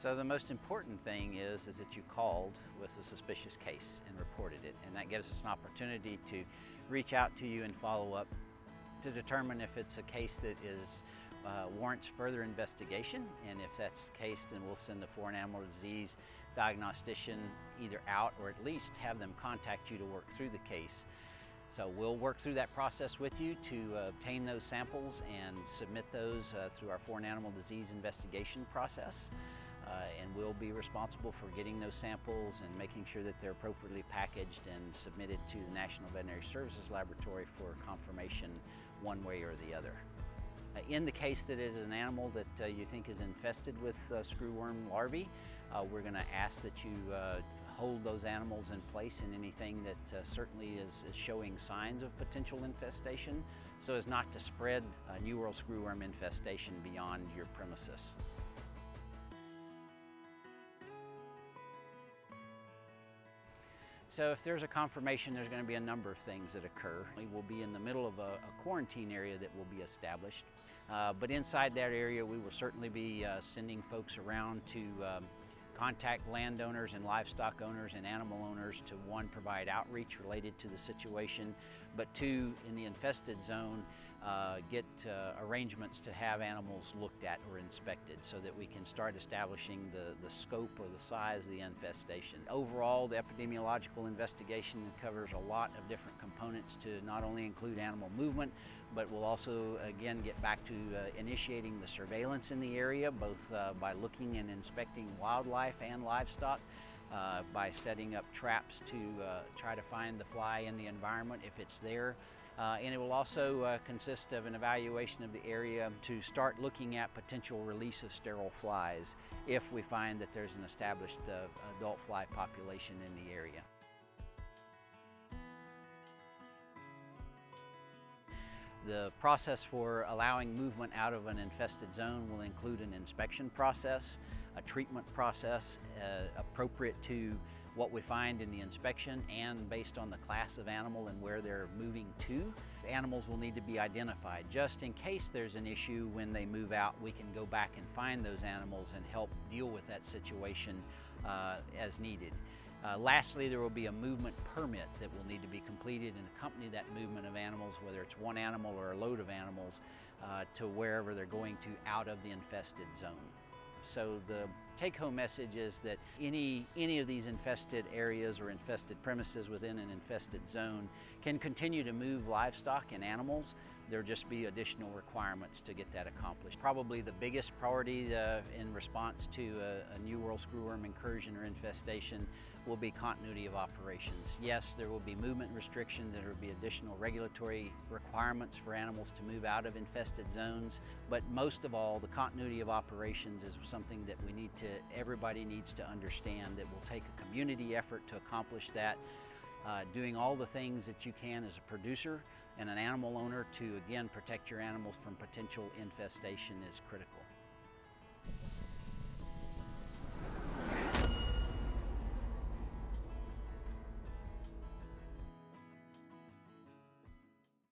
So the most important thing is that you called with a suspicious case and reported it, and that gives us an opportunity to reach out to you and follow up to determine if it's a case that warrants further investigation, and if that's the case, then we'll send the foreign animal disease diagnostician either out or at least have them contact you to work through the case. So we'll work through that process with you to obtain those samples and submit those through our foreign animal disease investigation process. And we'll be responsible for getting those samples and making sure that they're appropriately packaged and submitted to the National Veterinary Services Laboratory for confirmation one way or the other. In the case that it is an animal that you think is infested with screwworm larvae, we're going to ask that you hold those animals in place in anything that certainly is showing signs of potential infestation, so as not to spread New World screwworm infestation beyond your premises. So if there's a confirmation, there's going to be a number of things that occur. We'll be in the middle of a quarantine area that will be established. But inside that area, we will certainly be sending folks around to contact landowners and livestock owners and animal owners to, one, provide outreach related to the situation, but two, in the infested zone, get arrangements to have animals looked at or inspected so that we can start establishing the scope or the size of the infestation. Overall, the epidemiological investigation covers a lot of different components to not only include animal movement, but we'll also again get back to initiating the surveillance in the area, both by looking and inspecting wildlife and livestock, by setting up traps to try to find the fly in the environment if it's there. And it will also consist of an evaluation of the area to start looking at potential release of sterile flies if we find that there's an established adult fly population in the area. The process for allowing movement out of an infested zone will include an inspection process, a treatment process appropriate to what we find in the inspection and based on the class of animal and where they're moving to. Animals will need to be identified. Just in case there's an issue when they move out, we can go back and find those animals and help deal with that situation as needed. Lastly, there will be a movement permit that will need to be completed and accompany that movement of animals, whether it's one animal or a load of animals, to wherever they're going to out of the infested zone. So the take-home message is that any of these infested areas or infested premises within an infested zone can continue to move livestock and animals. There'll just be additional requirements to get that accomplished. Probably the biggest priority in response to a New World screwworm incursion or infestation will be continuity of operations. Yes, there will be movement restrictions, there will be additional regulatory requirements for animals to move out of infested zones, but most of all, the continuity of operations is something that everybody needs to understand, that will take a community effort to accomplish that. Doing all the things that you can as a producer and an animal owner to, again, protect your animals from potential infestation is critical.